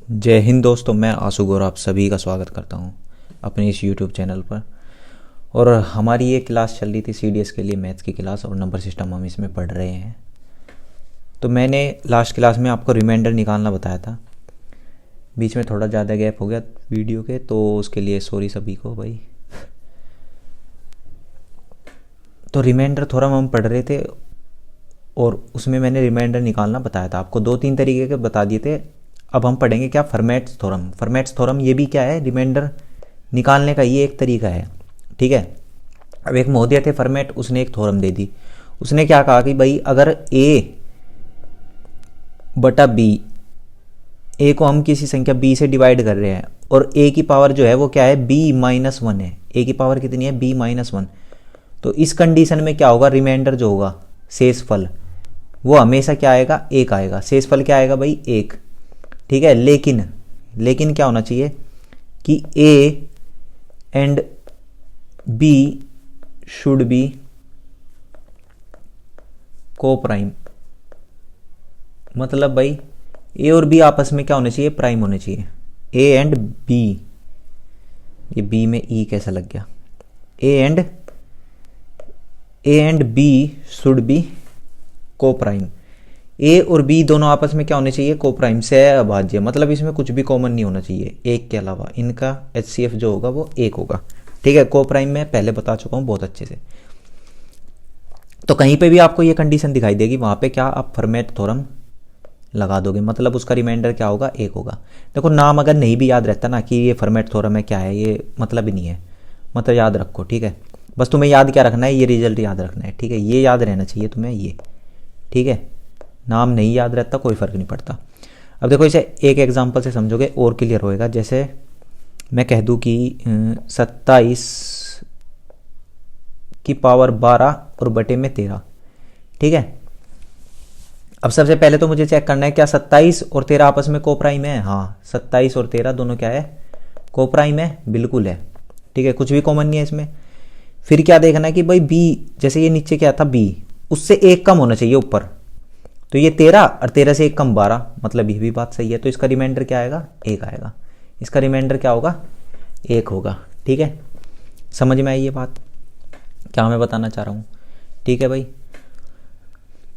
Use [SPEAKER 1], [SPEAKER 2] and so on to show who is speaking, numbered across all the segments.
[SPEAKER 1] जय हिंद दोस्तों, मैं आशु गौरव आप सभी का स्वागत करता हूं अपने इस यूट्यूब चैनल पर। और हमारी ये क्लास चल रही थी सीडीएस के लिए, मैथ्स की क्लास, और नंबर सिस्टम हम इसमें पढ़ रहे हैं। तो मैंने लास्ट क्लास में आपको रिमाइंडर निकालना बताया था। बीच में थोड़ा ज़्यादा गैप हो गया वीडियो के, तो उसके लिए सॉरी सभी को भाई। तो रिमाइंडर थोड़ा हम पढ़ रहे थे और उसमें मैंने रिमाइंडर निकालना बताया था आपको। 2-3 तरीके के बता दिए थे। अब हम पढ़ेंगे क्या, फॉर्मेट्स थ्योरम। फॉर्मेट्स थ्योरम ये भी क्या है, रिमाइंडर निकालने का ये एक तरीका है। ठीक है। अब एक महोदय थे फॉर्मेट, उसने एक थ्योरम दे दी। उसने क्या कहा कि भाई अगर ए बटा बी, ए को हम किसी संख्या बी से डिवाइड कर रहे हैं और ए की पावर जो है वो क्या है, b-1 है। ए की पावर कितनी है, b-1। तो इस कंडीशन में क्या होगा, रिमाइंडर जो होगा, शेषफल, वो हमेशा क्या आएगा, एक आएगा। शेषफल क्या आएगा भाई, एक। ठीक है। लेकिन क्या होना चाहिए कि A and B should be coprime. मतलब भाई ए और बी आपस में क्या होने चाहिए, प्राइम होने चाहिए। ए एंड बी, ये बी में ई कैसा लग गया, A and B should be coprime. A और बी दोनों आपस में क्या होने चाहिए, को प्राइम से अभाज्य। मतलब इसमें कुछ भी कॉमन नहीं होना चाहिए एक के अलावा। इनका एचसीएफ जो होगा वो एक होगा। ठीक है। को प्राइम में पहले बता चुका हूं बहुत अच्छे से। तो कहीं पे भी आपको ये कंडीशन दिखाई देगी, वहां पे क्या आप फॉर्मेट थ्योरम लगा दोगे। मतलब उसका रिमाइंडर क्या होगा, एक होगा। देखो नाम अगर नहीं भी याद रहता ना कि ये फॉर्मेट थ्योरम है, क्या है ये, मतलब ही नहीं है। मतलब याद रखो। ठीक है। बस तुम्हें याद क्या रखना है, ये रिजल्ट याद रखना है। ठीक है। ये याद रहना चाहिए तुम्हें ये। ठीक है। नाम नहीं याद रहता कोई फ़र्क नहीं पड़ता। अब देखो इसे एक एग्जांपल से समझोगे और क्लियर होएगा। जैसे मैं कह दूं कि 27 की पावर 12 और बटे में 13। ठीक है। अब सबसे पहले तो मुझे चेक करना है क्या 27 और 13 आपस में को प्राइम है। हाँ, 27 और 13 दोनों क्या है, को प्राइम है, बिल्कुल है। ठीक है। कुछ भी कॉमन नहीं है इसमें। फिर क्या देखना है कि भाई बी, जैसे ये नीचे क्या था बी, उससे एक कम होना चाहिए ऊपर। तो ये 13 और 13 से एक कम 12, मतलब ये भी बात सही है। तो इसका रिमाइंडर क्या आएगा, एक आएगा। इसका रिमाइंडर क्या होगा, एक होगा। ठीक है। समझ में आई ये बात, क्या मैं बताना चाह रहा हूँ। ठीक है भाई।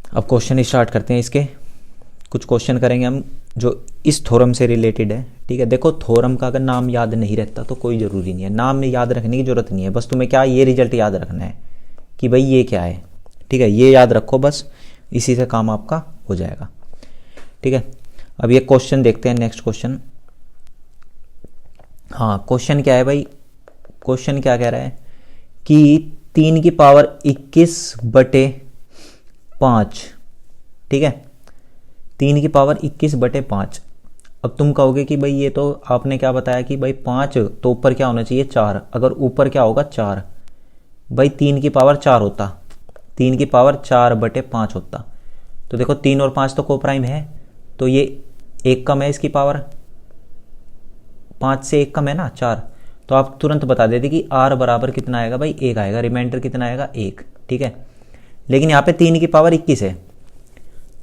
[SPEAKER 1] अब क्वेश्चन स्टार्ट करते हैं इसके। कुछ क्वेश्चन करेंगे हम जो इस थ्योरम से रिलेटेड है। ठीक है। देखो थ्योरम का अगर नाम याद नहीं रहता तो कोई ज़रूरी नहीं है, नाम में याद रखने की जरूरत नहीं है। बस तुम्हें क्या ये रिजल्ट याद रखना है कि भाई ये क्या है। ठीक है। ये याद रखो बस, इसी से काम आपका हो जाएगा। ठीक है। अब ये क्वेश्चन देखते हैं, नेक्स्ट क्वेश्चन। हाँ, क्वेश्चन क्या है भाई, क्वेश्चन क्या कह रहा है कि 3 की पावर 21 बटे 5। ठीक है। 3 की पावर 21 बटे 5। अब तुम कहोगे कि भाई ये तो आपने क्या बताया कि भाई 5 तो ऊपर क्या होना चाहिए, 4। अगर ऊपर क्या होगा, 4, भाई 3 की पावर 4 होता, 3 की पावर 4 बटे 5 होता। तो देखो 3 और 5 तो को प्राइम है, तो ये एक कम है, इसकी पावर 5 से एक कम है ना, 4। तो आप तुरंत बता देते कि आर बराबर कितना आएगा भाई, एक आएगा। रिमाइंडर कितना आएगा, एक। ठीक है। लेकिन यहाँ पे 3 की पावर 21 है,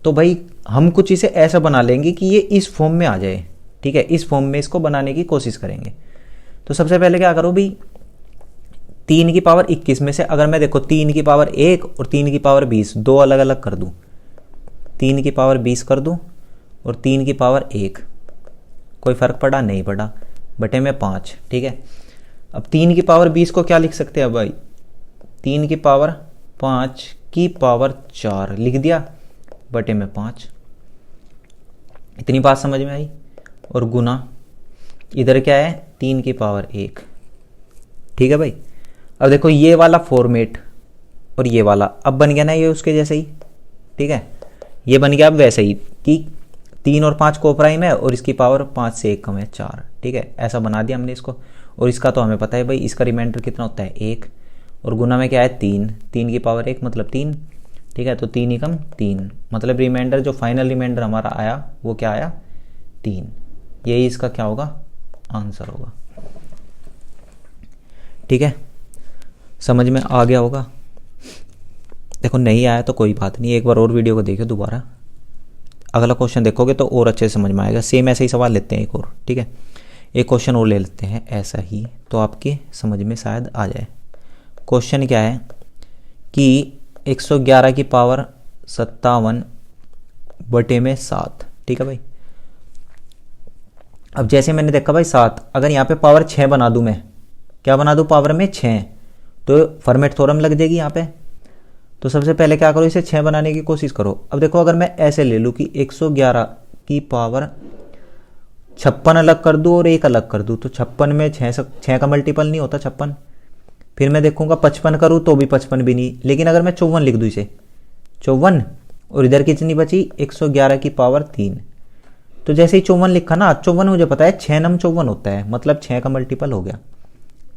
[SPEAKER 1] तो भाई हम कुछ इसे ऐसा बना लेंगे कि ये इस फॉर्म में आ जाए। ठीक है। इस फॉर्म में इसको बनाने की कोशिश करेंगे। तो सबसे पहले क्या करो भाई, 3 की पावर 21 में से अगर मैं देखो 3 की पावर 1 और 3 की पावर 20 दो अलग अलग कर दूं, 3 की पावर 20 कर दूं और 3 की पावर 1, कोई फ़र्क पड़ा, नहीं पड़ा, बटे में 5। ठीक है। अब 3 की पावर 20 को क्या लिख सकते हैं भाई, 3 की पावर 5 की पावर 4 लिख दिया, बटे में 5। इतनी बात समझ में आई। और गुना इधर क्या है, 3 की पावर 1। ठीक है भाई। अब देखो ये वाला फॉर्मेट और ये वाला अब बन गया ना ये उसके जैसे ही। ठीक है। ये बन गया अब वैसे ही कि 3 और 5 को प्राइम है और इसकी पावर 5 से एक कम है, 4। ठीक है। ऐसा बना दिया हमने इसको। और इसका तो हमें पता है भाई, इसका रिमाइंडर कितना होता है, 1। और गुना में क्या है, 3, 3 की पावर 1 मतलब 3। ठीक है। तो 3 ही कम 3, मतलब रिमाइंडर जो फाइनल रिमाइंडर हमारा आया वो क्या आया, 3। यही इसका क्या होगा, आंसर होगा। ठीक है। समझ में आ गया होगा। देखो नहीं आया तो कोई बात नहीं, एक बार और वीडियो को देखो दोबारा, अगला क्वेश्चन देखोगे तो और अच्छे से समझ में आएगा। सेम ऐसे ही सवाल लेते हैं एक और, ठीक है, एक क्वेश्चन और ले लेते हैं ऐसा ही, तो आपके समझ में शायद आ जाए। क्वेश्चन क्या है कि 111 की पावर 57 बटे में 7, ठीक है भाई। अब जैसे मैंने देखा भाई 7, अगर यहाँ पे पावर 6 बना दूँ, मैं क्या बना दूँ पावर में 6, तो फॉर्मेट थ्योरम लग जाएगी यहाँ पे। तो सबसे पहले क्या करो, इसे 6 बनाने की कोशिश करो। अब देखो अगर मैं ऐसे ले लूँ कि 111 की पावर 56 अलग कर दूँ और 1 अलग कर दूँ, तो 56 में 6 का मल्टीपल नहीं होता 56। फिर मैं देखूंगा 55 करूँ तो भी 55 भी नहीं। लेकिन अगर मैं 54 लिख दूँ, इसे 54, और इधर कितनी बची 111 की पावर 3, तो जैसे ही 54 लिखा ना, 54 मुझे पता है 6 नम 54 होता है, मतलब 6 का मल्टीपल हो गया,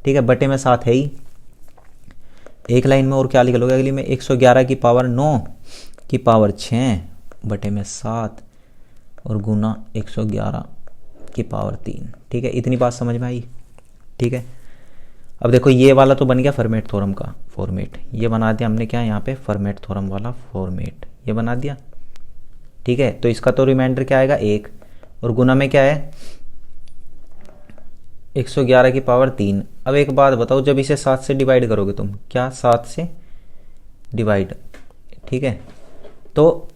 [SPEAKER 1] ठीक है। बटे में 7 है ही, एक लाइन में और क्या लिख लोगे अगली में, 111 की पावर 9 की पावर 6 बटे में 7 और गुना 111 की पावर 3, ठीक है। इतनी बात समझ में आई, ठीक है। अब देखो ये वाला तो बन गया फॉर्मेट थ्योरम का फॉर्मेट, ये बना दिया हमने क्या यहाँ पे फॉर्मेट थ्योरम वाला फॉर्मेट, ये बना दिया, ठीक है। तो इसका तो रिमाइंडर क्या आएगा 1, और गुना में क्या है 111 की पावर 3। अब एक बात बताओ, जब इसे 7 से डिवाइड करोगे तुम, क्या 7 से डिवाइड, ठीक है, तो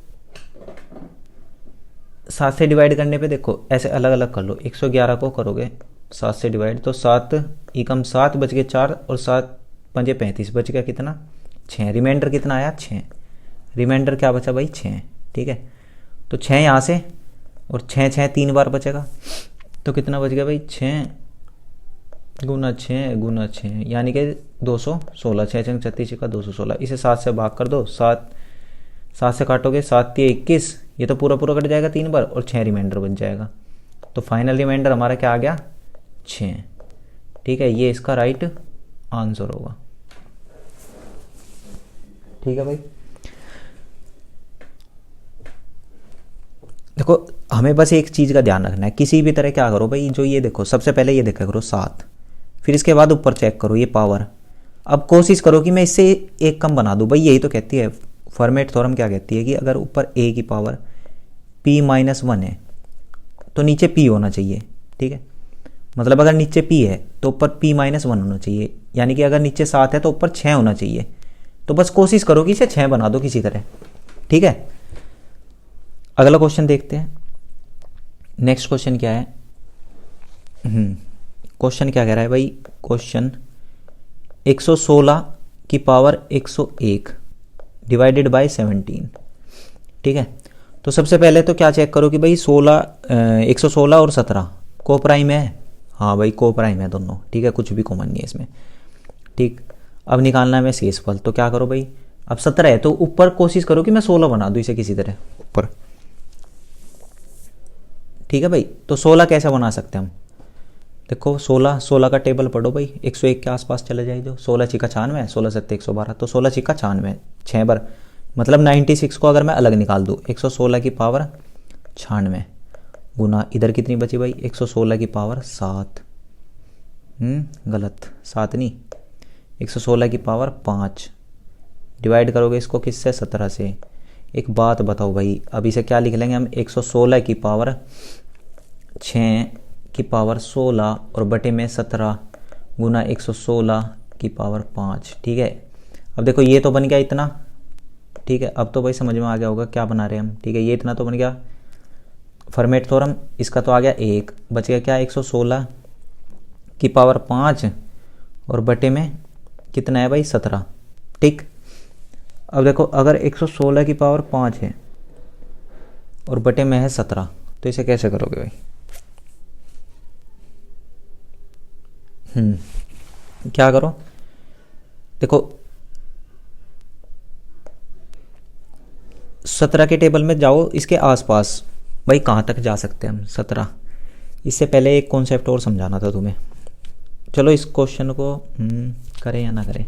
[SPEAKER 1] 7 से डिवाइड करने पे देखो ऐसे अलग अलग कर लो। 111 को करोगे 7 से डिवाइड, तो 7 एकम 7 बच गए 4, और 7 पंजे 35, बच गया कितना 6। रिमाइंडर कितना आया 6, रिमाइंडर क्या बचा भाई 6, ठीक है। तो 6 यहाँ से, और 6 3 बार बचेगा, तो कितना बच गया भाई 6 गुना 6 यानी कि 216, 6 36 का 216। इसे 7 से भाग कर दो, 7 से काटोगे 7 3 21, ये तो पूरा पूरा कट जाएगा 3 बार, और 6 रिमाइंडर बच जाएगा। तो फाइनल रिमाइंडर हमारा क्या आ गया 6, ठीक है। ये इसका राइट आंसर होगा, ठीक है भाई। देखो हमें बस एक चीज़ का ध्यान रखना है, किसी भी तरह क्या करो भाई, जो ये देखो सबसे पहले ये देखा करो 7, फिर इसके बाद ऊपर चेक करो ये पावर। अब कोशिश करो कि मैं इससे एक कम बना दूं भाई, यही तो कहती है फॉर्मेट थ्योरम, क्या कहती है कि अगर ऊपर a की पावर p-1 है तो नीचे p होना चाहिए, ठीक है। मतलब अगर नीचे p है तो ऊपर p-1 होना चाहिए, यानी कि अगर नीचे 7 है तो ऊपर 6 होना चाहिए। तो बस कोशिश करो कि इसे 6 बना दो किसी तरह, ठीक है। अगला क्वेश्चन देखते हैं, नेक्स्ट क्वेश्चन क्या है। क्वेश्चन क्या कह रहा है भाई, क्वेश्चन 116 की पावर 101 डिवाइडेड बाय 17, ठीक है। तो सबसे पहले तो क्या चेक करो कि भाई 116 और 17 को प्राइम है, हाँ भाई को प्राइम है दोनों, ठीक है, कुछ भी कॉमन नहीं है इसमें, ठीक। अब निकालना है मैं शेषफल, तो क्या करो भाई, अब 17 है तो ऊपर कोशिश करो कि मैं 16 बना दूं इसे किसी तरह ऊपर, ठीक है भाई। तो 16 कैसे बना सकते हैं हम, देखो 16 का टेबल पढ़ो भाई, 101 के आसपास चले जाए, जो 16 छिका 96, 16 7 112, तो 16 छिका 96 6 बार, मतलब 96 को अगर मैं अलग निकाल दूँ 116 की पावर 96 गुना इधर कितनी बची भाई 116 की पावर 7, गलत 7 नहीं 116 की पावर 5, डिवाइड करोगे इसको किससे 17 से। एक बात बताओ भाई, अब इसे क्या लिख लेंगे हम 116 की पावर 6 की पावर 16 और बटे में 17 गुना 116 की पावर 5, ठीक है। अब देखो ये तो बन गया इतना, ठीक है। अब तो भाई समझ में आ गया होगा क्या बना रहे हैं हम, ठीक है। ये इतना तो बन गया फॉर्मेट थ्योरम, इसका तो आ गया 1, बच गया क्या 116 की पावर 5 और बटे में कितना है भाई 17, ठीक। अब देखो अगर 116 की पावर 5 है और बटे में है 17, तो इसे कैसे करोगे भाई, क्या करो, देखो 17 के टेबल में जाओ, इसके आसपास भाई कहाँ तक जा सकते हैं हम 17। इससे पहले एक कॉन्सेप्ट और समझाना था तुम्हें, चलो इस क्वेश्चन को करें या ना करें।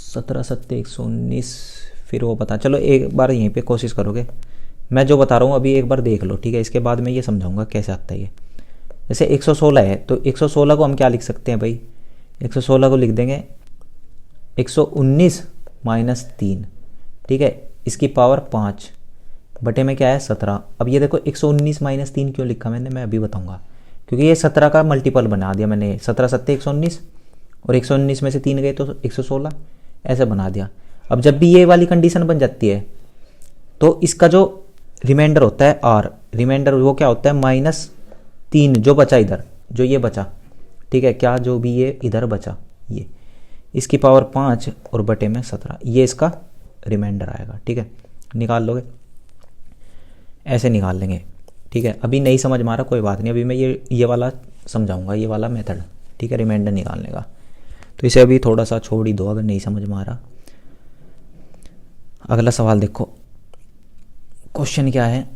[SPEAKER 1] सत्रह 7 119, फिर वो पता, चलो एक बार यहीं पे कोशिश करोगे, मैं जो बता रहा हूँ अभी एक बार देख लो, ठीक है। इसके बाद मैं ये समझाऊंगा कैसे आता है ये। जैसे 116 है तो 116 को हम क्या लिख सकते हैं भाई, 116 को लिख देंगे 119 माइनस 3, ठीक है, इसकी पावर 5 बटे में क्या है 17। अब ये देखो 119 माइनस 3 क्यों लिखा मैंने, मैं अभी बताऊंगा, क्योंकि ये 17 का मल्टीपल बना दिया मैंने, 17 सत्ते 119 और 119 में से 3 गए तो 116, ऐसे बना दिया। अब जब भी ये वाली कंडीशन बन जाती है तो इसका जो रिमाइंडर होता है आर, रिमाइंडर वो क्या होता है -3 जो बचा इधर, जो ये बचा, ठीक है, क्या जो भी ये इधर बचा, ये इसकी पावर 5 और बटे में 17, ये इसका रिमाइंडर आएगा, ठीक है, निकाल लोगे, ऐसे निकाल लेंगे, ठीक है। अभी नहीं समझ में आ रहा कोई बात नहीं, अभी मैं ये वाला समझाऊंगा, ये वाला मेथड, ठीक है, रिमाइंडर निकालने का, तो इसे अभी थोड़ा सा छोड़ ही दो अगर नहीं समझ में आ रहा। अगला सवाल देखो, क्वेश्चन क्या है,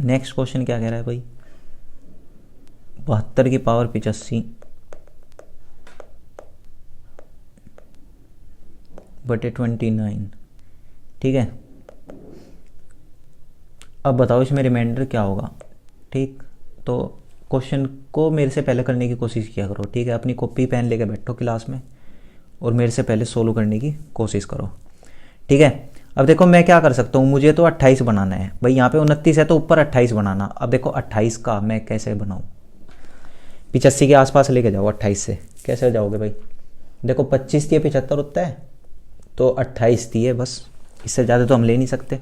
[SPEAKER 1] नेक्स्ट क्वेश्चन क्या कह रहा है भाई, 72 की पावर 85 बटे 29, ठीक है। अब बताओ इसमें रिमाइंडर क्या होगा, ठीक। तो क्वेश्चन को मेरे से पहले करने की कोशिश किया करो, ठीक है, अपनी कॉपी पेन लेके बैठो क्लास में और मेरे से पहले सोल्व करने की कोशिश करो, ठीक है। अब देखो मैं क्या कर सकता हूँ, मुझे तो 28 बनाना है भाई, यहाँ पे 29 है तो ऊपर 28 बनाना। अब देखो 28 का मैं कैसे बनाऊँ, 85 के आसपास लेके जाओ, 28 से कैसे जाओगे भाई, देखो 25 दिए 75 होता है, तो 28 दिए बस, इससे ज़्यादा तो हम ले नहीं सकते,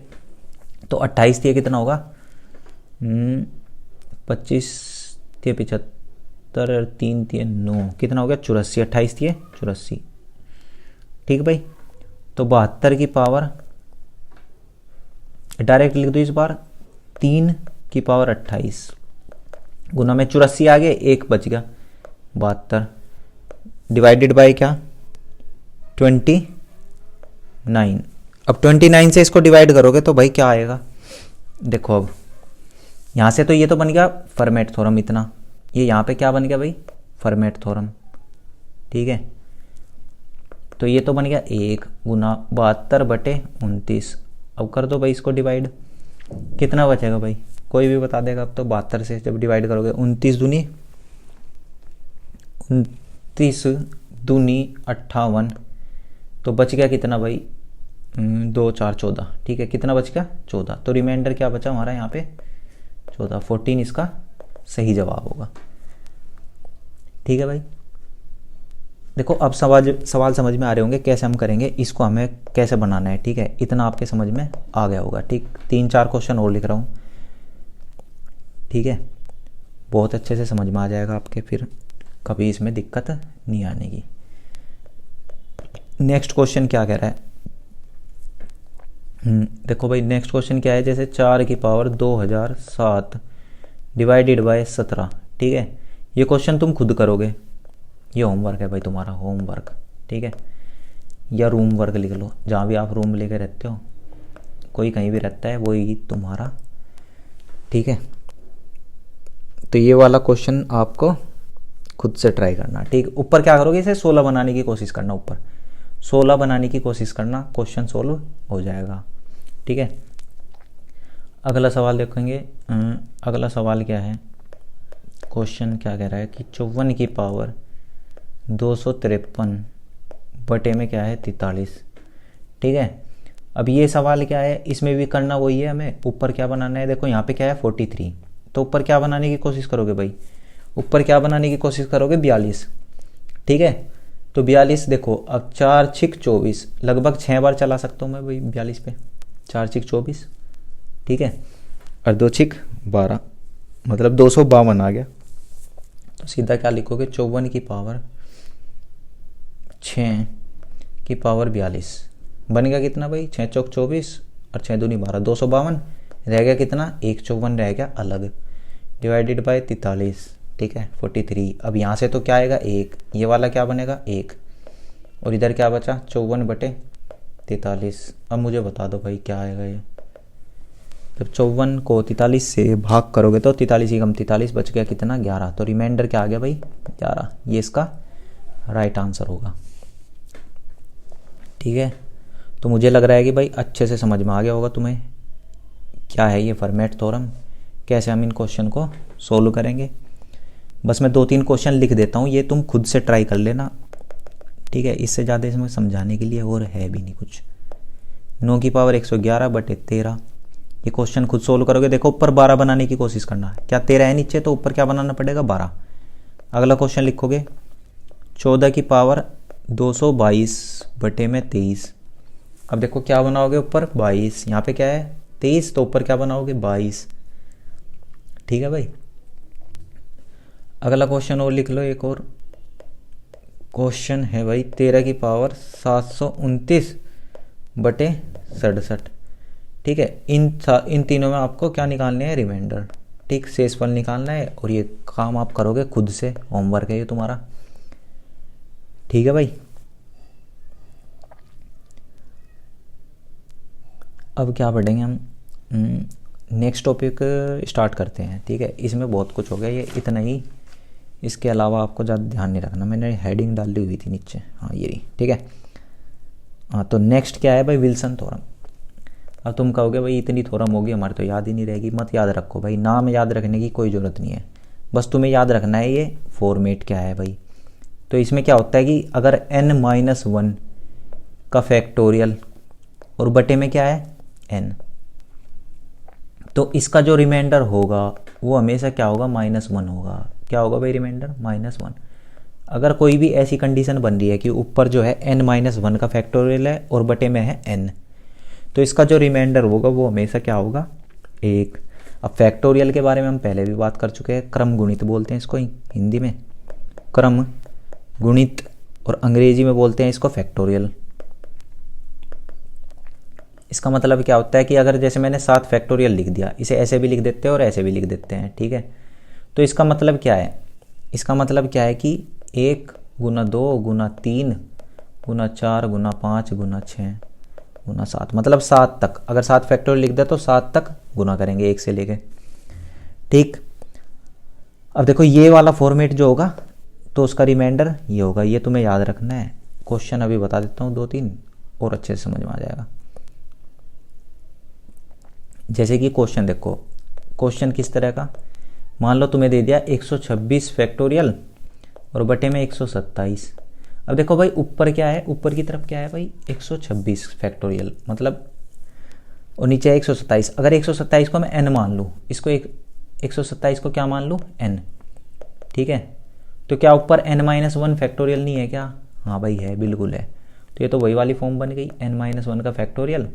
[SPEAKER 1] तो 28 दिए कितना होगा, 25 दिए 75 और 3 दिए 9, कितना हो गया 84, 28 दिए 84, ठीक भाई। तो 72 की पावर डायरेक्ट लिख दो इस बार, 3 की पावर 28 गुना में 84 आ गए, 1 बच गया 72, डिवाइडेड बाय क्या 29। अब 29 से इसको डिवाइड करोगे तो भाई क्या आएगा, देखो अब यहाँ से तो ये तो बन गया फर्मेट थ्योरम इतना, ये यहाँ पे क्या बन गया भाई फर्मेट थ्योरम, ठीक है। तो ये तो बन गया 1 गुना 72 बटे 29। अब कर दो भाई इसको डिवाइड, कितना बचेगा भाई, कोई भी बता देगा। अब तो 72 से जब डिवाइड करोगे 29 दूनी 58, तो बच गया कितना भाई 2 4 14, ठीक है, कितना बच गया 14। तो रिमाइंडर क्या बचा हमारा यहाँ पे 14, 14 इसका सही जवाब होगा, ठीक है भाई। देखो अब सवाल समझ में आ रहे होंगे कैसे हम करेंगे इसको, हमें कैसे बनाना है, ठीक है, इतना आपके समझ में आ गया होगा, ठीक। 3-4 क्वेश्चन और लिख रहा हूँ, ठीक है, बहुत अच्छे से समझ में आ जाएगा आपके, फिर कभी इसमें दिक्कत नहीं आने की। नेक्स्ट क्वेश्चन क्या कह रहा है, देखो भाई नेक्स्ट क्वेश्चन क्या है, जैसे 4 की पावर 2007 डिवाइडेड बाय 17, ठीक है। ये क्वेश्चन तुम खुद करोगे, ये होमवर्क है भाई तुम्हारा, होमवर्क, ठीक है, या रूम वर्क लिख लो, जहाँ भी आप रूम लेके रहते हो, कोई कहीं भी रहता है वही तुम्हारा, ठीक है। तो ये वाला क्वेश्चन आपको खुद से ट्राई करना, ठीक। ऊपर क्या करोगे, इसे 16 बनाने की कोशिश करना, ऊपर 16 बनाने की कोशिश करना, क्वेश्चन सोल्व हो जाएगा, ठीक है। अगला सवाल देखेंगे, अगला सवाल क्या है, क्वेश्चन क्या कह रहा है कि 54 की पावर 253 बटे में क्या है 43, ठीक है। अब ये सवाल क्या है, इसमें भी करना वही है, हमें ऊपर क्या बनाना है, देखो यहाँ पे क्या है 43, तो ऊपर क्या बनाने की कोशिश करोगे भाई, ऊपर क्या बनाने की कोशिश करोगे 42, ठीक है। तो 42 देखो, अब 4 6 24, लगभग 6 बार चला सकता हूँ मैं भाई 42 पे, 4 6 24, ठीक है, और 2 6 12, मतलब 252 आ गया। तो सीधा क्या लिखोगे, 54 की पावर 6 की पावर 42 बन गया कितना भाई, 6 चौक 24 और 6 दूनी 12, 252 रह गया कितना, 1 54 रह गया अलग, डिवाइडेड बाय 43, ठीक है 43। अब यहाँ से तो क्या आएगा 1, ये वाला क्या बनेगा 1, और इधर क्या बचा 54 बटे 43। अब मुझे बता दो भाई क्या आएगा ये, जब 54 को 43 से भाग करोगे तो 43 ही कम 43 बच गया कितना 11, तो रिमाइंडर क्या आ गया भाई 11, ये इसका राइट आंसर होगा, ठीक है। तो मुझे लग रहा है कि भाई अच्छे से समझ में आ गया होगा तुम्हें क्या है ये फॉर्मेट थ्योरम, कैसे हम इन क्वेश्चन को सोल्व करेंगे। बस मैं 2-3 क्वेश्चन लिख देता हूँ, ये तुम खुद से ट्राई कर लेना, ठीक है, इससे ज़्यादा इसमें समझाने के लिए और है भी नहीं कुछ। 9 की पावर 111 बटे 13। ये क्वेश्चन खुद सोल्व करोगे। देखो ऊपर 12 बनाने की कोशिश करना है, क्या 13 है नीचे, तो ऊपर क्या बनाना पड़ेगा 12। अगला क्वेश्चन लिखोगे 14 की पावर 222 बटे में 23। अब देखो क्या बनाओगे, ऊपर 22, यहाँ पे क्या है 23, तो ऊपर क्या बनाओगे 22। ठीक है भाई। अगला क्वेश्चन और लिख लो, एक और क्वेश्चन है भाई 13 की पावर 729 बटे 67। ठीक है, इन तीनों में आपको क्या निकालने हैं, रिमाइंडर। ठीक, शेषफल निकालना है और ये काम आप करोगे खुद से, होमवर्क है ये तुम्हारा। ठीक है भाई। अब क्या पढ़ेंगे हम, नेक्स्ट टॉपिक स्टार्ट करते हैं। ठीक है, इसमें बहुत कुछ हो गया, ये इतना ही, इसके अलावा आपको ज़्यादा ध्यान नहीं रखना। मैंने हेडिंग डाली हुई थी नीचे, हाँ ये रही। ठीक है, हाँ तो नेक्स्ट क्या है भाई, विल्सन थ्योरम। अब तुम कहोगे भाई इतनी थ्योरम होगी हमारे तो याद ही नहीं रहेगी। मत याद रखो भाई, नाम याद रखने की कोई ज़रूरत नहीं है, बस तुम्हें याद रखना है ये फॉर्मेट क्या है भाई। तो इसमें क्या होता है कि अगर n-1 का फैक्टोरियल और बटे में क्या है n, तो इसका जो रिमाइंडर होगा वो हमेशा क्या होगा, -1 होगा। क्या होगा भाई रिमाइंडर, -1। अगर कोई भी ऐसी कंडीशन बन रही है कि ऊपर जो है n-1 का फैक्टोरियल है और बटे में है n, तो इसका जो रिमाइंडर होगा वो हमेशा क्या होगा, 1। अब फैक्टोरियल के बारे में हम पहले भी बात कर चुके हैं, क्रम गुणित बोलते हैं इसको हिंदी में, क्रम गुणित, और अंग्रेजी में बोलते हैं इसको फैक्टोरियल। इसका मतलब क्या होता है कि अगर जैसे मैंने 7 फैक्टोरियल लिख दिया, इसे ऐसे भी लिख देते हैं और ऐसे भी लिख देते हैं। ठीक है, तो इसका मतलब क्या है, इसका मतलब क्या है कि 1 गुना 2 गुना 3 गुना 4 गुना 5 गुना 6 गुना 7, मतलब 7 तक। अगर 7 फैक्टोरियल लिख दे तो 7 तक गुना करेंगे 1 से लेके। ठीक, अब देखो ये वाला फॉर्मेट जो होगा तो उसका रिमाइंडर ये होगा, ये तुम्हें याद रखना है। क्वेश्चन अभी बता देता हूँ 2-3 और अच्छे से समझ में आ जाएगा। जैसे कि क्वेश्चन देखो, क्वेश्चन किस तरह का, मान लो तुम्हें दे दिया 126 फैक्टोरियल और बटे में 127। अब देखो भाई ऊपर क्या है, ऊपर की तरफ क्या है भाई 126 फैक्टोरियल मतलब, और नीचे है 127। अगर 127 को मैं n मान लूँ, इसको 127 को क्या मान लूँ n। ठीक है, तो क्या ऊपर n-1 फैक्टोरियल नहीं है क्या, हाँ भाई है, बिल्कुल है। तो ये तो वही वाली फॉर्म बन गई, n-1 का फैक्टोरियल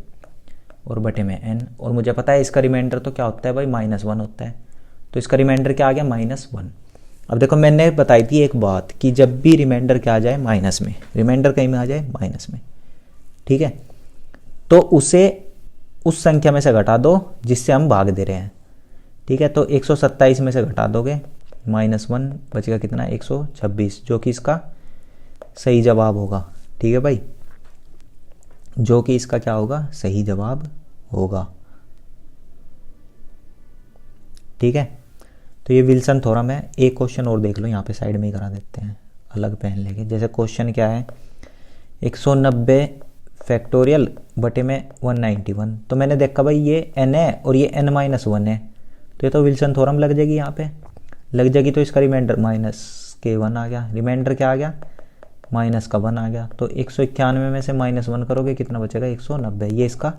[SPEAKER 1] और बटे में n, और मुझे पता है इसका रिमाइंडर तो क्या होता है भाई -1 होता है, तो इसका रिमाइंडर क्या आ गया -1। अब देखो मैंने बताई थी एक बात कि जब भी रिमाइंडर क्या आ जाए माइनस में, रिमाइंडर कहीं में आ जाए माइनस में, ठीक है, तो उसे उस संख्या में से घटा दो जिससे हम भाग दे रहे हैं। ठीक है, तो 127 में से घटा दोगे -1, बचेगा कितना 126, जो कि इसका सही जवाब होगा। ठीक है भाई, जो कि इसका क्या होगा, सही जवाब होगा। ठीक है, तो ये विल्सन थ्योरम है। एक क्वेश्चन और देख लो, यहाँ पे साइड में ही करा देते हैं अलग पेन लेके। जैसे क्वेश्चन क्या है, 190 फैक्टोरियल बटे में 191। तो मैंने देखा भाई ये n है और ये n-1 है, तो ये तो विल्सन थ्योरम लग जाएगी, यहाँ पे लग जाएगी। तो इसका रिमाइंडर -1 आ गया, रिमाइंडर क्या आ गया -1 आ गया। तो 191 में से -1 करोगे कितना बचेगा 190, ये इसका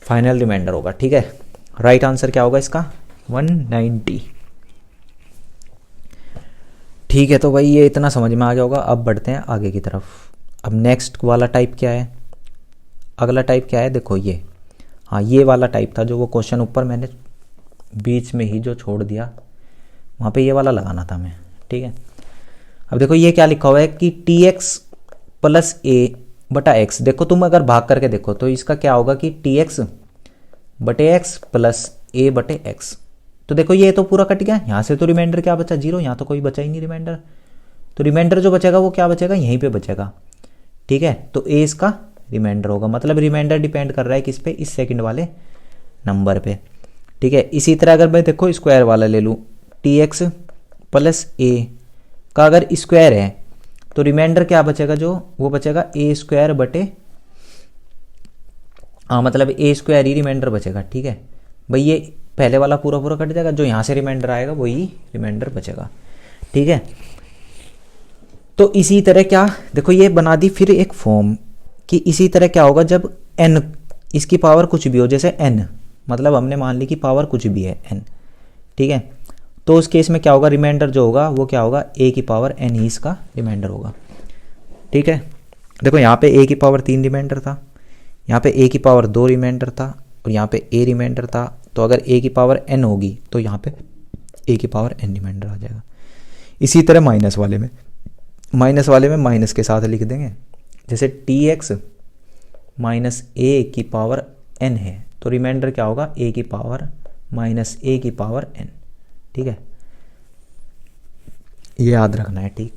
[SPEAKER 1] फाइनल रिमाइंडर होगा। ठीक है, राइट आंसर क्या होगा इसका 190। ठीक है, तो भाई ये इतना समझ में आ गया होगा। अब बढ़ते हैं आगे की तरफ। अब नेक्स्ट वाला टाइप क्या है, अगला टाइप क्या है, देखो ये, हाँ ये वाला टाइप था जो वो क्वेश्चन ऊपर मैंने बीच में ही जो छोड़ दिया, वहाँ पे ये वाला लगाना था मैं। ठीक है, अब देखो ये क्या लिखा हुआ है कि tx प्लस a बटा x। देखो तुम अगर भाग करके देखो तो इसका क्या होगा कि tx बटे x प्लस a बटे x। तो देखो ये तो पूरा कट गया, यहाँ से तो रिमाइंडर क्या बचा 0, यहाँ तो कोई बचा ही नहीं रिमाइंडर। तो रिमाइंडर जो बचेगा वो क्या बचेगा, यहीं पे बचेगा। ठीक है, तो a इसका रिमाइंडर होगा, मतलब रिमाइंडर डिपेंड कर रहा है किस पे, इस सेकंड वाले नंबर पे। ठीक है, इसी तरह अगर मैं देखो स्क्वायर वाला ले लूँ, tx प्लस a का अगर स्क्वायर है तो रिमाइंडर क्या बचेगा, जो वो बचेगा a स्क्वायर बटे, हाँ मतलब a स्क्वायर ही रिमाइंडर बचेगा। ठीक है भाई, ये पहले वाला पूरा पूरा कट जाएगा, जो यहाँ से रिमाइंडर आएगा वही रिमाइंडर बचेगा। ठीक है, तो इसी तरह क्या, देखो ये बना दी फिर एक फॉर्म कि इसी तरह क्या होगा जब n, इसकी पावर कुछ भी हो, जैसे n, मतलब हमने मान ली कि पावर कुछ भी है n, ठीक है, तो उस केस में क्या होगा, रिमाइंडर जो होगा वो क्या होगा, a की पावर n ही इसका रिमाइंडर होगा। ठीक है, देखो यहाँ पे a की पावर 3 रिमाइंडर था, यहाँ पे a की पावर 2 रिमाइंडर था, और यहाँ पे a रिमाइंडर था। तो अगर a की पावर n होगी तो यहाँ पे a की पावर n रिमाइंडर आ जाएगा। इसी तरह माइनस वाले में माइनस के साथ लिख देंगे, जैसे tx माइनस a की पावर n है तो रिमाइंडर क्या होगा, a की पावर माइनस a की पावर n। ठीक है, ये याद रखना है। ठीक,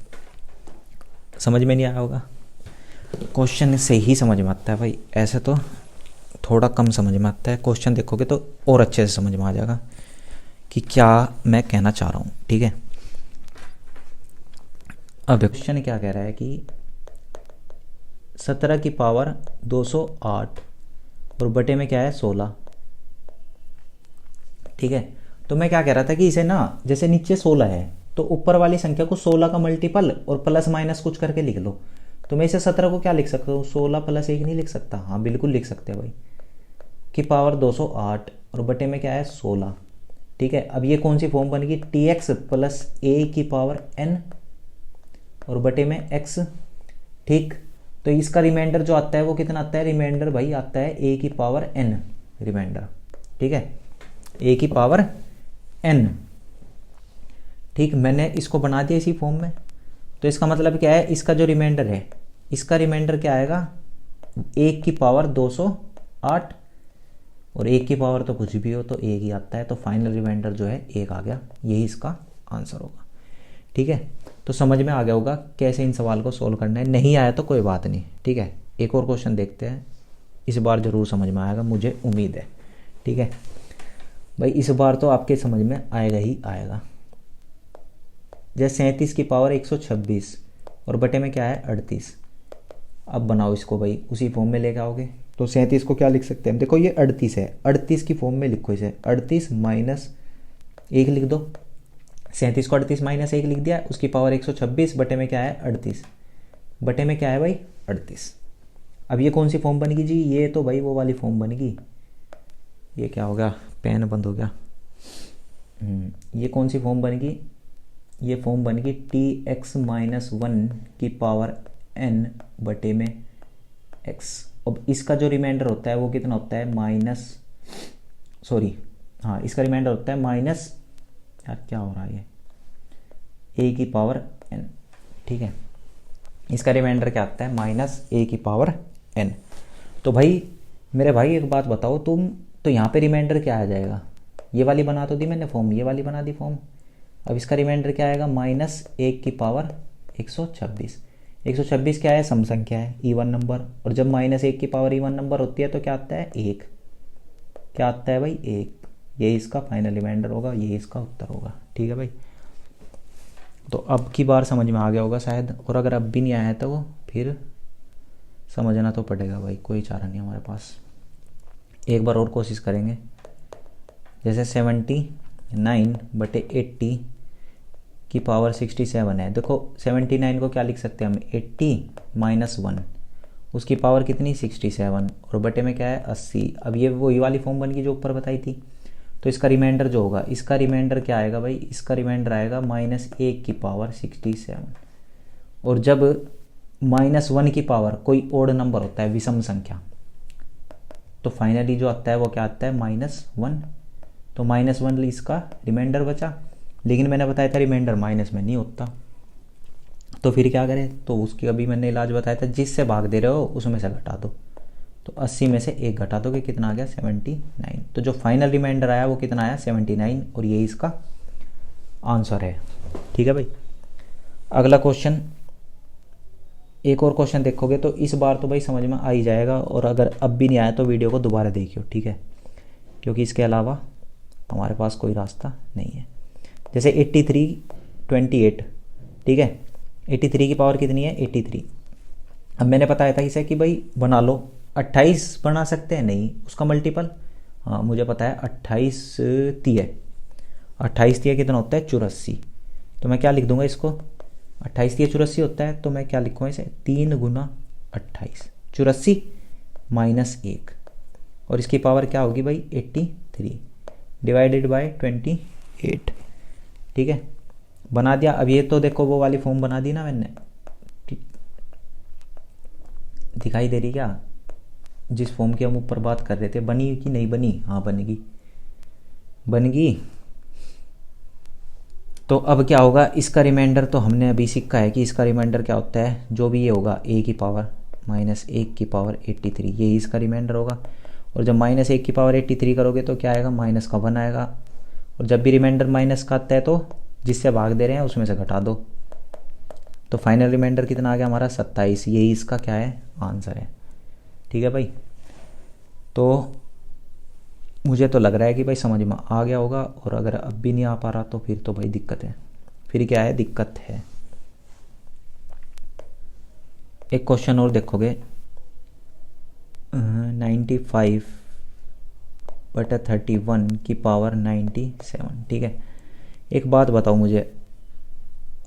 [SPEAKER 1] समझ में नहीं आया होगा, क्वेश्चन से ही समझ में आता है भाई, ऐसे तो थोड़ा कम समझ में आता है, क्वेश्चन देखोगे तो और अच्छे से समझ में आ जाएगा कि क्या मैं कहना चाह रहा हूँ। ठीक है, अब क्वेश्चन क्या कह रहा है कि 17 की पावर 208 और बटे में क्या है 16। ठीक है, तो मैं क्या कह रहा था कि इसे ना, जैसे नीचे 16 है तो ऊपर वाली संख्या को 16 का मल्टीपल और प्लस माइनस कुछ करके लिख लो। तो मैं इसे 17 को क्या लिख सकता हूँ, 16 प्लस 1 नहीं लिख सकता, हाँ बिल्कुल लिख सकते हैं भाई, की पावर 208 और बटे में क्या है 16। ठीक है, अब ये कौन सी फॉर्म बनेगी, tx प्लस a की पावर n और बटे में x। ठीक, तो इसका रिमाइंडर जो आता है वो कितना आता है, रिमाइंडर भाई आता है a की पावर n रिमाइंडर। ठीक है, a की पावर n। ठीक, मैंने इसको बना दिया इसी फॉर्म में, तो इसका मतलब क्या है, इसका जो रिमाइंडर है, इसका रिमाइंडर क्या आएगा, 1 की पावर 208 और 1 की पावर तो कुछ भी हो तो 1 ही आता है, तो फाइनल रिमाइंडर जो है 1 आ गया, यही इसका आंसर होगा। ठीक है, तो समझ में आ गया होगा कैसे इन सवाल को सोल्व करना है, नहीं आया तो कोई बात नहीं। ठीक है, एक और क्वेश्चन देखते हैं, इस बार ज़रूर समझ में आएगा, मुझे उम्मीद है। ठीक है भाई, इस बार तो आपके समझ में आएगा ही आएगा। जैसे 37 की पावर 126 और बटे में क्या है 38। अब बनाओ इसको भाई, उसी फॉर्म में लेके आओगे तो 37 को क्या लिख सकते हैं, देखो ये 38 है, 38 की फॉर्म में लिखो इसे, 38 माइनस 1 लिख दो। 37 को 38 माइनस 1 लिख दिया, उसकी पावर 126 बटे में क्या है 38, बटे में क्या है भाई 38। अब ये कौन सी फॉर्म बनेगी जी, ये तो भाई वो वाली फॉर्म बनेगी, ये क्या हो गया, पेन बंद हो गया। ये कौन सी फॉर्म बनेगी, ये फॉर्म बनेगी tx माइनस 1 की पावर n बटे में x। अब इसका जो रिमाइंडर होता है वो कितना होता है, माइनस, सॉरी हाँ, इसका रिमाइंडर होता है माइनस, यार क्या हो रहा है, ये a की पावर n। ठीक है, इसका रिमाइंडर क्या आता है, माइनस a की पावर n। तो भाई मेरे भाई एक बात बताओ तुम, तो यहाँ पे रिमाइंडर क्या आ जाएगा, ये वाली बना तो दी मैंने फॉर्म, ये वाली बना दी फॉर्म। अब इसका रिमाइंडर क्या आएगा, माइनस 1 की पावर 126। 126 क्या है, सम संख्या है, इवन नंबर, और जब माइनस 1 की पावर इवन नंबर होती है तो क्या आता है 1, क्या आता है भाई 1। ये इसका फाइनल रिमाइंडर होगा, ये इसका उत्तर होगा। ठीक है भाई, तो अब की बार समझ में आ गया होगा शायद, और अगर अब भी नहीं आया तो फिर समझना तो पड़ेगा भाई, कोई चारा नहीं हमारे पास। एक बार और कोशिश करेंगे, जैसे 79 बटे 80 की पावर 67 है। देखो 79 को क्या लिख सकते हैं हम, 80 माइनस 1, उसकी पावर कितनी 67 और बटे में क्या है 80। अब ये वही वाली फॉर्म बन गई जो ऊपर बताई थी। तो इसका रिमाइंडर जो होगा, इसका रिमाइंडर क्या आएगा भाई, इसका रिमाइंडर आएगा माइनस 1 की पावर 67। और जब माइनस 1 की पावर कोई ओड नंबर होता है, विषम संख्या, तो फाइनली जो आता है वो क्या आता है -1। तो -1 इसका रिमाइंडर बचा, लेकिन मैंने बताया था रिमाइंडर माइनस में नहीं होता, तो फिर क्या करें, तो उसकी अभी मैंने इलाज बताया था, जिससे भाग दे रहे हो उसमें से घटा दो। तो 80 में से 1 घटा दोगे, कितना आ गया 79। तो जो फाइनल रिमाइंडर आया वो कितना आया 79, और ये इसका आंसर है। ठीक है भाई, अगला क्वेश्चन, एक और क्वेश्चन देखोगे तो इस बार तो भाई समझ में आ ही जाएगा, और अगर अब भी नहीं आया तो वीडियो को दोबारा देखियो। ठीक है, क्योंकि इसके अलावा हमारे पास कोई रास्ता नहीं है। जैसे 83 28, ठीक है, 83 की पावर कितनी है 83। अब मैंने बताया था इसे कि भाई बना लो, 28 बना सकते हैं, नहीं उसका मल्टीपल, हाँ मुझे पता है 28 तिया, 28 तिया कितना होता है 84। तो मैं क्या लिख दूंगा इसको, 28 या 84 होता है, तो मैं क्या लिखूँ इसे 3 गुना 28, 84 माइनस 1, और इसकी पावर क्या होगी भाई 83 डिवाइडेड बाय 28। ठीक है, बना दिया। अब ये तो देखो वो वाली फॉर्म बना दी ना मैंने, दिखाई दे रही क्या, जिस फॉर्म की हम ऊपर बात कर रहे थे। बनी कि नहीं बनी? हाँ बनेगी, बनेगी। तो अब क्या होगा, इसका रिमाइंडर तो हमने अभी सीखा है कि इसका रिमाइंडर क्या होता है, जो भी ये होगा a की पावर माइनस 1 की पावर 83, ये इसका रिमाइंडर होगा। और जब माइनस 1 की पावर 83 करोगे तो क्या आएगा, माइनस का 1 आएगा। और जब भी रिमाइंडर माइनस का आता है तो जिससे भाग दे रहे हैं उसमें से घटा दो, तो फाइनल रिमाइंडर कितना आ गया हमारा 27। यही इसका क्या है, आंसर है। ठीक है भाई, तो मुझे तो लग रहा है कि भाई समझ में आ गया होगा, और अगर अब भी नहीं आ पा रहा तो फिर तो भाई दिक्कत है, फिर क्या है, दिक्कत है। एक क्वेश्चन और देखोगे, 95/31 की पावर 97। ठीक है, एक बात बताओ मुझे,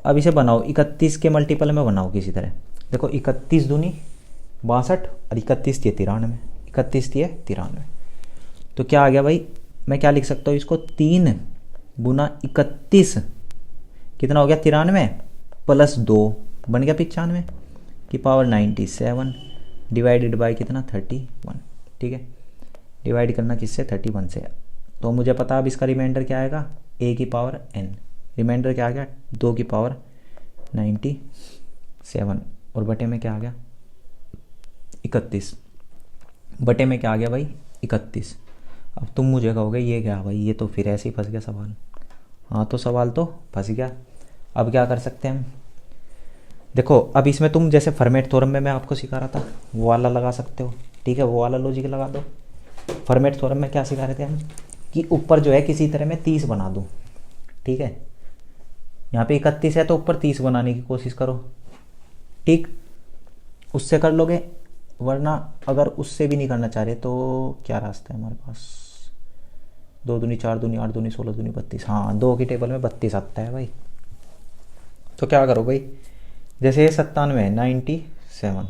[SPEAKER 1] अब इसे बनाओ 31 के मल्टीपल में बनाओ किसी तरह। देखो 31 दूनी 62 और 31 थी 93, 31 थी 93, तो क्या आ गया भाई, मैं क्या लिख सकता हूँ इसको, 3 गुना 31 कितना हो गया 93 प्लस 2 बन गया 95 की पावर 97 डिवाइडेड बाय कितना 31। ठीक है, डिवाइड करना किससे, 31 से। तो मुझे पता अब इसका रिमाइंडर क्या आएगा, a की पावर n, रिमाइंडर क्या आ गया 2 की पावर 97, और बटे में क्या आ गया 31, बटे में क्या आ गया भाई 31। अब तुम मुझे कहोगे ये क्या भाई, ये तो फिर ऐसे ही फंस गया सवाल। हाँ तो सवाल तो फंस गया। अब क्या कर सकते हैं हम, देखो अब इसमें तुम जैसे फॉर्मेट थ्योरम में मैं आपको सिखा रहा था वो वाला लगा सकते हो। ठीक है, वो वाला लॉजिक लगा दो। फॉर्मेट थ्योरम में क्या सिखा रहे थे हम, कि ऊपर जो है किसी तरह मैं 30 बना दूँ। ठीक है, यहाँ पे 31 है तो ऊपर 30 बनाने की कोशिश करो। ठीक, उससे कर लोगे, वरना अगर उससे भी नहीं करना चाह रहे तो क्या रास्ता है हमारे पास, 2 दूनी 4 दूनी 8 दूनी 16 दूनी 32, हाँ 2 की टेबल में 32 आता है भाई। तो क्या करो भाई, जैसे ये 97 है 97,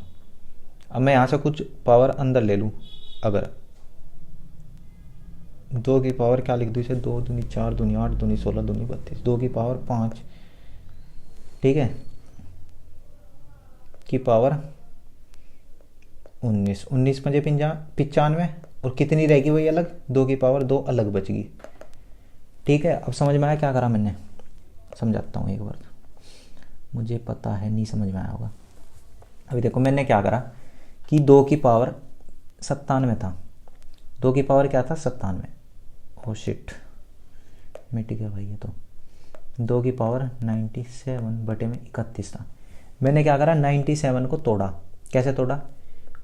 [SPEAKER 1] अब मैं यहाँ से कुछ पावर अंदर ले लूँ, अगर 2 की पावर क्या लिख दूँ इसे, 2 दूनी 4 दूनी 8 दूनी 16 दूनी 32, 2 की पावर 5, ठीक है, की पावर 19, 19 पंजे 95, और कितनी रहेगी वही अलग, 2 की पावर 2 अलग बच गई। ठीक है, अब समझ में आया क्या करा मैंने, समझाता हूँ एक बार, मुझे पता है नहीं समझ में आया होगा। अभी देखो मैंने क्या करा कि 2 की पावर 97 था, 2 की पावर क्या था 97, ओ शिट मिट गया भाई ये तो, 2 की पावर 97 बटे में 31 था। मैंने क्या करा 97 को तोड़ा, कैसे तोड़ा,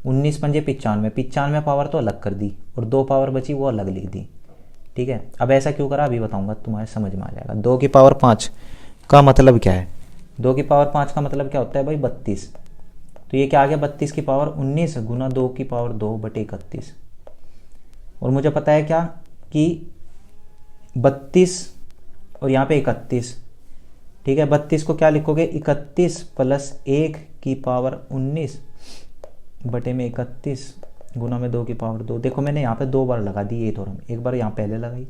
[SPEAKER 1] 19 पंजे 95, 95 पावर तो अलग कर दी और 2 पावर बची वो अलग लिख दी। ठीक है, अब ऐसा क्यों करा अभी बताऊंगा, तुम्हारे समझ में आ जाएगा। 2 की पावर 5 का मतलब क्या है, 2 की पावर 5 का मतलब क्या होता है भाई 32, तो ये क्या आ गया 32 की पावर 19 गुना 2 की पावर 2 बटे 31। और मुझे पता है क्या कि 32 और यहाँ पे 31, ठीक है, 32 को क्या लिखोगे 31 प्लस 1 की पावर 19 बटे में 31 गुना में 2 की पावर 2। देखो मैंने यहाँ पे 2 बार लगा दी ये थ्योरम, एक बार यहाँ पहले लगाई,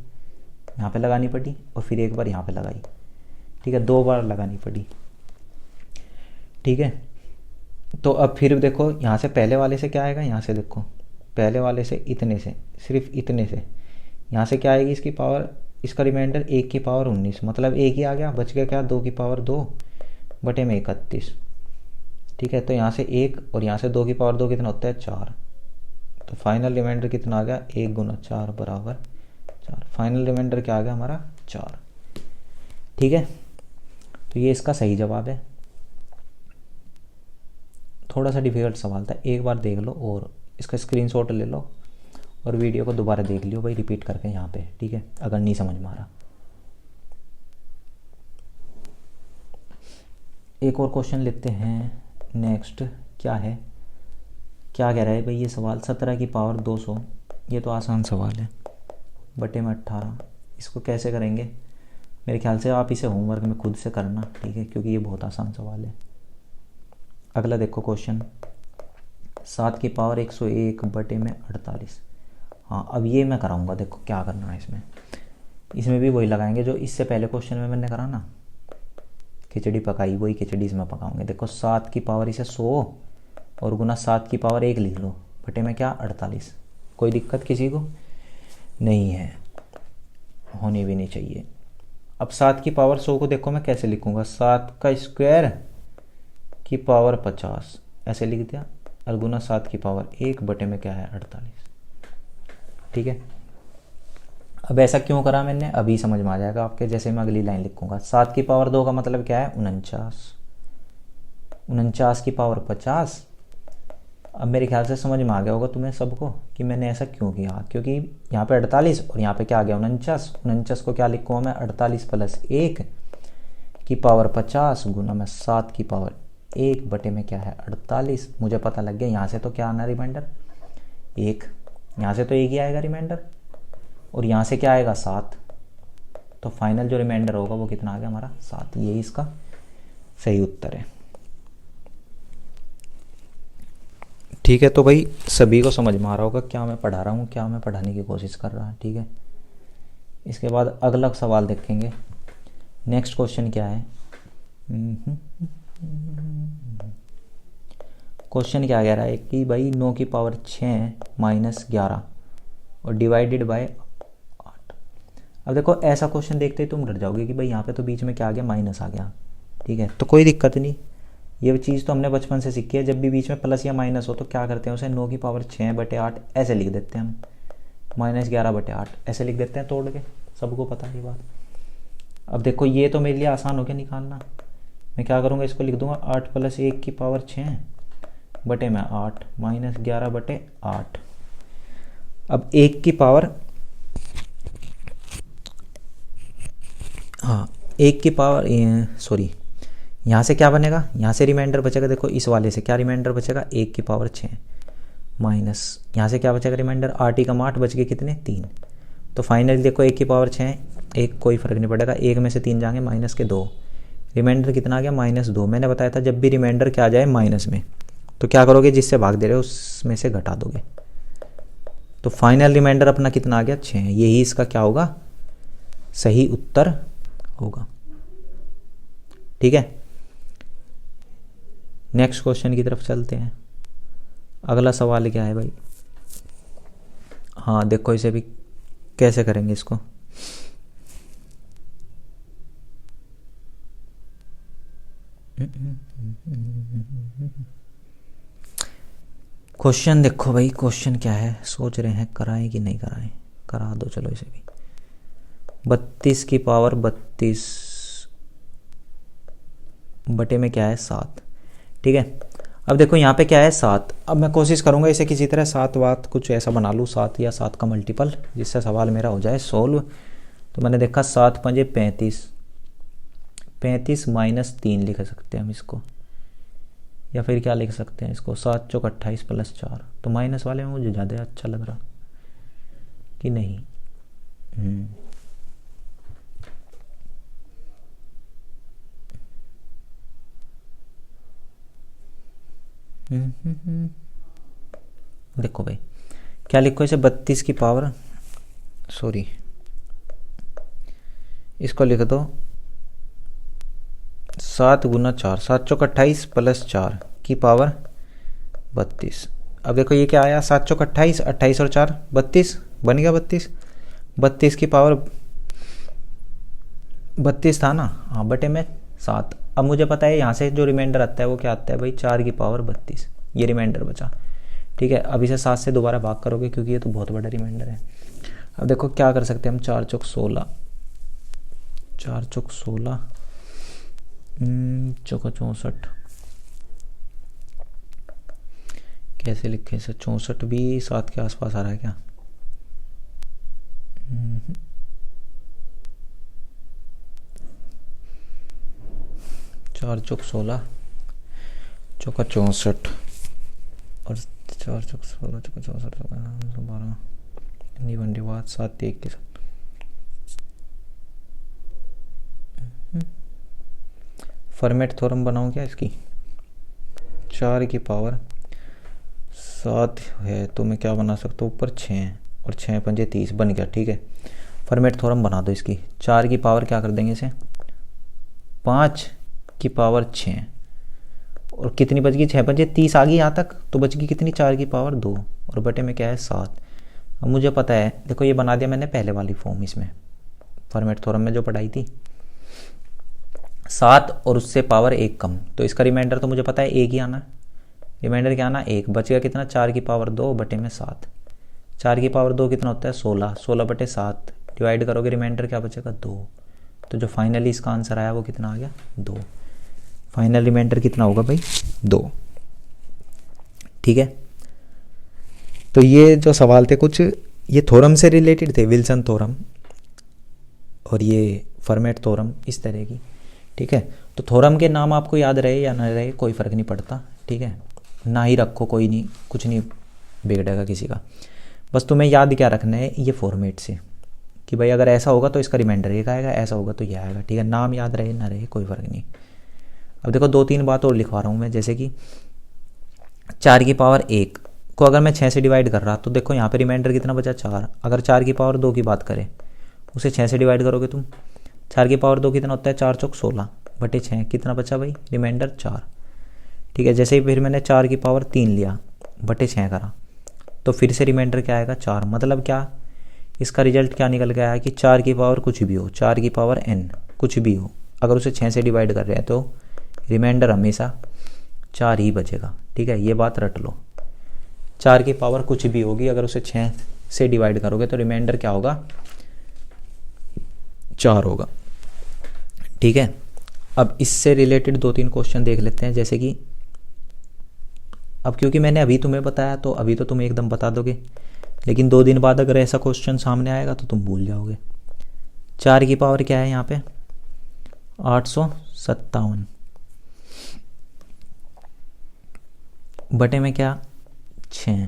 [SPEAKER 1] यहाँ पे लगानी पड़ी, और फिर एक बार यहाँ पे लगाई। ठीक है, 2 बार लगानी पड़ी। ठीक है, तो अब फिर देखो यहाँ से पहले वाले से क्या आएगा, यहाँ से देखो पहले वाले से इतने से, सिर्फ इतने से, यहाँ से क्या आएगी इसकी पावर, इसका रिमाइंडर 1 की पावर 19, मतलब 1 ही आ गया, बच गया क्या 2 की पावर 2 बटे में 31। ठीक है, तो यहाँ से 1 और यहाँ से 2 की पावर 2 कितना होता है 4, तो फाइनल रिमाइंडर कितना आ गया 1 गुना 4 बराबर 4, फाइनल रिमाइंडर क्या आ गया हमारा 4। ठीक है, तो ये इसका सही जवाब है। थोड़ा सा डिफिकल्ट सवाल था, एक बार देख लो और इसका स्क्रीनशॉट ले लो और वीडियो को दोबारा देख लियो भाई रिपीट करके यहाँ पे। ठीक है, अगर नहीं समझ में आ रहा। एक और क्वेश्चन लेते हैं, नेक्स्ट क्या है, क्या कह रहा है भाई ये सवाल, 17 की पावर 200, ये तो आसान सवाल है, बटे में 18, इसको कैसे करेंगे, मेरे ख्याल से आप इसे होमवर्क में खुद से करना, ठीक है, क्योंकि ये बहुत आसान सवाल है। अगला देखो क्वेश्चन, 7 की पावर 101 बटे में 48। हाँ, अब ये मैं कराऊंगा, देखो क्या करना है इसमें। इसमें भी वही लगाएंगे जो इससे पहले क्वेश्चन में मैंने करा ना, खिचड़ी पकाई, वही खिचड़ी इसमें पकाऊंगे। देखो 7 की पावर इसे 100 और गुना 7 की पावर 1 लिख लो, बटे में क्या 48। कोई दिक्कत किसी को नहीं है, होनी भी नहीं चाहिए। अब 7 की पावर 100 को देखो मैं कैसे लिखूंगा, 7 का स्क्वायर की पावर 50 ऐसे लिख दिया, और गुना 7 की पावर 1 बटे में क्या है 48, ठीक है। अब ऐसा क्यों करा मैंने, अभी समझ में आ जाएगा आपके, जैसे मैं अगली लाइन लिखूंगा। 7 की पावर 2 का मतलब क्या है 49, 49 की पावर 50। अब मेरे ख्याल से समझ में आ गया होगा तुम्हें सबको कि मैंने ऐसा क्यों किया, क्योंकि यहाँ पे 48 और यहाँ पे क्या आ गया 49। 49 को क्या लिखूँगा मैं 48 प्लस 1 की पावर 50 गुना में 7 की पावर 1 बटे में क्या है 48। मुझे पता लग गया यहाँ से तो क्या आना रिमाइंडर 1, यहाँ से तो 1 ही आएगा रिमाइंडर, और यहाँ से क्या आएगा 7। तो फाइनल जो रिमाइंडर होगा वो कितना आ गया हमारा 7। यही इसका सही उत्तर है, ठीक है। तो भाई सभी को समझ में आ रहा होगा क्या मैं पढ़ा रहा हूँ, क्या मैं पढ़ाने की कोशिश कर रहा हूँ, ठीक है। इसके बाद अगला सवाल देखेंगे। नेक्स्ट क्वेश्चन क्या है, क्वेश्चन क्या कह रहा है कि भाई 9 की पावर 6 माइनस 11 और डिवाइडेड बाय 8। अब देखो ऐसा क्वेश्चन देखते ही तुम डर जाओगे कि भाई यहाँ पे तो बीच में क्या आ गया माइनस आ गया, ठीक है। तो कोई दिक्कत नहीं, ये चीज़ तो हमने बचपन से सीखी है, जब भी बीच में प्लस या माइनस हो तो क्या करते हैं उसे 9 की पावर 6 बटे 8 ऐसे लिख देते हैं हम, माइनस 11 बटे 8 ऐसे लिख देते हैं तोड़ के, सबको पता है ये बात। अब देखो ये तो मेरे लिए आसान हो गया निकालना, मैं क्या करूँगा इसको लिख दूंगा 8 प्लस 1 की पावर 6 बटे में 8 माइनस 11 बटे 8। अब 1 की पावर, हाँ 1 की पावर सॉरी, यहाँ से क्या बनेगा, यहाँ से रिमाइंडर बचेगा, देखो इस वाले से क्या रिमाइंडर बचेगा 1 की पावर 6 माइनस यहाँ से क्या बचेगा रिमाइंडर 8 ही कम 8 बच गए कितने 3। तो फाइनली देखो 1 की पावर 6 1 कोई फर्क नहीं पड़ेगा, 1 में से 3 जाएंगे माइनस के 2, रिमाइंडर कितना आ गया -2। मैंने बताया था जब भी रिमाइंडर क्या आ जाए माइनस में तो क्या करोगे, जिससे भाग दे रहे हो उसमें से घटा दोगे। तो फाइनल रिमाइंडर अपना कितना आ गया 6, यही इसका क्या होगा सही उत्तर होगा, ठीक है। नेक्स्ट क्वेश्चन की तरफ चलते हैं। अगला सवाल क्या है भाई, हाँ देखो इसे भी कैसे करेंगे इसको। क्वेश्चन देखो भाई, क्वेश्चन क्या है, सोच रहे हैं कराएं कि नहीं कराएं, करा दो चलो इसे भी। 32 की पावर 32 बटे में क्या है 7, ठीक है। अब देखो यहाँ पे क्या है 7, अब मैं कोशिश करूँगा इसे किसी तरह 7 वात कुछ ऐसा बना लूँ, 7 या 7 का मल्टीपल, जिससे सवाल मेरा हो जाए सोल्व। तो मैंने देखा 7 पंजे 35, 35 माइनस 3 लिख सकते हैं हम इसको, या फिर क्या लिख सकते हैं इसको 7 चौक 28 प्लस 4। तो माइनस वाले में मुझे ज़्यादा अच्छा लग रहा कि नहीं, देखो भाई क्या लिखो इसे 32 की पावर, सॉरी इसको लिख दो 7 गुना 4, 7 चौक 28 प्लस 4 की पावर 32। अब देखो ये क्या आया 7 चौक 28, 28 और 4 32 बन गया 32, 32 की पावर 32 था ना, हाँ बटे में 7। अब मुझे पता है यहाँ से जो रिमाइंडर आता है वो क्या आता है भाई 4 की पावर 32, ये रिमाइंडर बचा, ठीक है। अब इसे 7 से दोबारा भाग करोगे क्योंकि ये तो बहुत बड़ा रिमाइंडर है। अब देखो क्या कर सकते हैं हम, 4 चौक 16, 4 चौक 16 चौका 64, कैसे लिखे इसे, 64 भी 7 के आसपास आ रहा है क्या, 4 चौक 16 चौका 64 और 4 चौक 16 चौका 64 12 निबंधी बात 7 1 के साथ फॉर्मेट थ्योरम बनाऊँ क्या इसकी? 4 की पावर 7 है तो मैं क्या बना सकता हूँ, ऊपर 6 और 6 पंजे 30 बन गया। ठीक है, फॉर्मेट थ्योरम बना दो इसकी। 4 की पावर क्या कर देंगे इसे, 5 की पावर 6 और कितनी बच गई, 6 पंजे 30 आ गई यहाँ तक, तो बच गई कितनी, 4 की पावर 2 और बटे में क्या है 7। अब मुझे पता है, देखो ये बना दिया मैंने पहले वाली फॉर्म इसमें फॉर्मेट थ्योरम में जो पढ़ाई थी, 7 और उससे पावर 1 कम, तो इसका रिमाइंडर तो मुझे पता है 1 ही आना है। रिमाइंडर क्या आना, 1 बचेगा कितना, 4 की पावर 2 बटे में 7। 4 की पावर 2 कितना होता है, 16, 16 बटे 7 डिवाइड करोगे, रिमाइंडर क्या बचेगा 2। तो जो फाइनली इसका आंसर आया वो कितना आ गया, 2। फाइनल रिमाइंडर कितना होगा भाई, 2। ठीक है, तो ये जो सवाल थे कुछ ये थ्योरम से रिलेटेड थे, विल्सन थ्योरम और ये फॉर्मेट थ्योरम इस तरह की। ठीक है, तो थ्योरम के नाम आपको याद रहे या ना रहे कोई फ़र्क नहीं पड़ता। ठीक है, ना ही रखो कोई नहीं, कुछ नहीं बिगड़ेगा किसी का। बस तुम्हें याद क्या रखना है ये फॉर्मेट से कि भाई अगर ऐसा होगा तो इसका रिमाइंडर एक आएगा, ऐसा होगा तो यह आएगा। ठीक है, नाम याद रहे ना रहे कोई फ़र्क नहीं। अब देखो 2-3 बात और लिखवा रहा हूँ मैं, जैसे कि 4 की पावर 1 को अगर मैं 6 से डिवाइड कर रहा तो देखो यहाँ पे रिमाइंडर कितना बचा, 4। अगर 4 की पावर 2 की बात करें, उसे 6 से डिवाइड करोगे तुम, 4 की पावर 2 कितना होता है, 4 चौक 16 बटे 6 कितना बचा भाई, रिमाइंडर 4। ठीक है, जैसे ही फिर मैंने 4 की पावर 3 लिया बटे 6 करा तो फिर से रिमाइंडर क्या आएगा, 4। मतलब क्या, इसका रिजल्ट क्या निकल के आया कि 4 की पावर कुछ भी हो, 4 की पावर n कुछ भी हो, अगर उसे 6 से डिवाइड कर रहे हैं तो रिमाइंडर हमेशा 4 ही बचेगा। ठीक है, ये बात रट लो, 4 की पावर कुछ भी होगी, अगर उसे 6 से डिवाइड करोगे तो रिमाइंडर क्या होगा, 4 होगा। ठीक है, अब इससे रिलेटेड 2-3 क्वेश्चन देख लेते हैं। जैसे कि अब क्योंकि मैंने अभी तुम्हें बताया तो अभी तो तुम एकदम बता दोगे, लेकिन 2 दिन बाद अगर ऐसा क्वेश्चन सामने आएगा तो तुम भूल जाओगे। 4 की पावर क्या है यहाँ पे, 857 बटे में क्या, 6।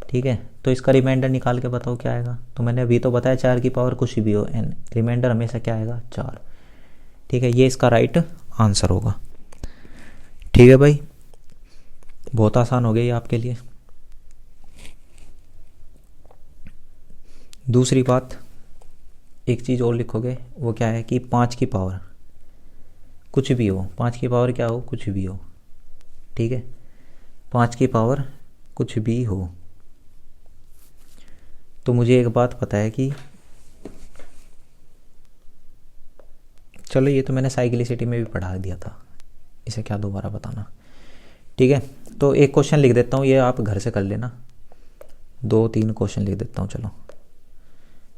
[SPEAKER 1] ठीक है, तो इसका रिमाइंडर निकाल के बताओ क्या आएगा। तो मैंने अभी तो बताया 4 की पावर कुछ भी हो n, रिमाइंडर हमेशा क्या आएगा, 4। ठीक है, ये इसका राइट आंसर होगा। ठीक है भाई, बहुत आसान हो गई आपके लिए। दूसरी बात, एक चीज़ और लिखोगे, वो क्या है कि 5 की पावर कुछ भी हो, 5 की पावर क्या हो, कुछ भी हो। ठीक है, 5 की पावर कुछ भी हो, तो मुझे एक बात पता है कि चलो ये तो मैंने साइक्लिसिटी में भी पढ़ा दिया था, इसे क्या दोबारा बताना। ठीक है, तो एक क्वेश्चन लिख देता हूँ, ये आप घर से कर लेना। 2-3 क्वेश्चन लिख देता हूँ, चलो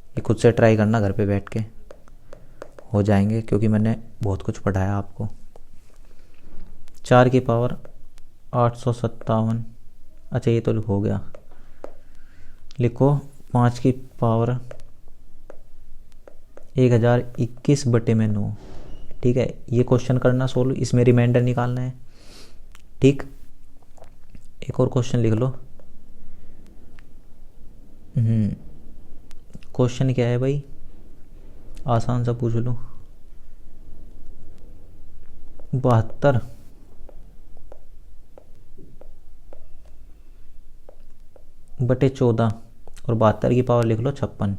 [SPEAKER 1] ये खुद से ट्राई करना घर पे बैठ के, हो जाएंगे क्योंकि मैंने बहुत कुछ पढ़ाया आपको। 4 की पावर 857, अच्छा ये तो हो गया। लिखो 5 की पावर 1021 बटे में 9। ठीक है, ये क्वेश्चन करना सोल्व, इसमें रिमाइंडर निकालना है। ठीक, एक और क्वेश्चन लिख लो। क्वेश्चन क्या है भाई, आसान सा पूछ लो। 72 बटे 14 और 72 की पावर लिख लो 56।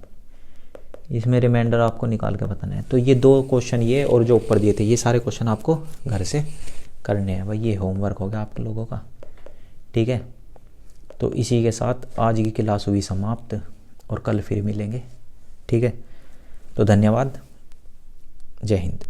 [SPEAKER 1] इसमें रिमाइंडर आपको निकाल के बताना है। तो ये 2 क्वेश्चन ये और जो ऊपर दिए थे ये सारे क्वेश्चन आपको घर से करने हैं भाई, ये होमवर्क हो गया आप लोगों का। ठीक है, तो इसी के साथ आज की क्लास हुई समाप्त और कल फिर मिलेंगे। ठीक है, तो धन्यवाद, जय हिंद।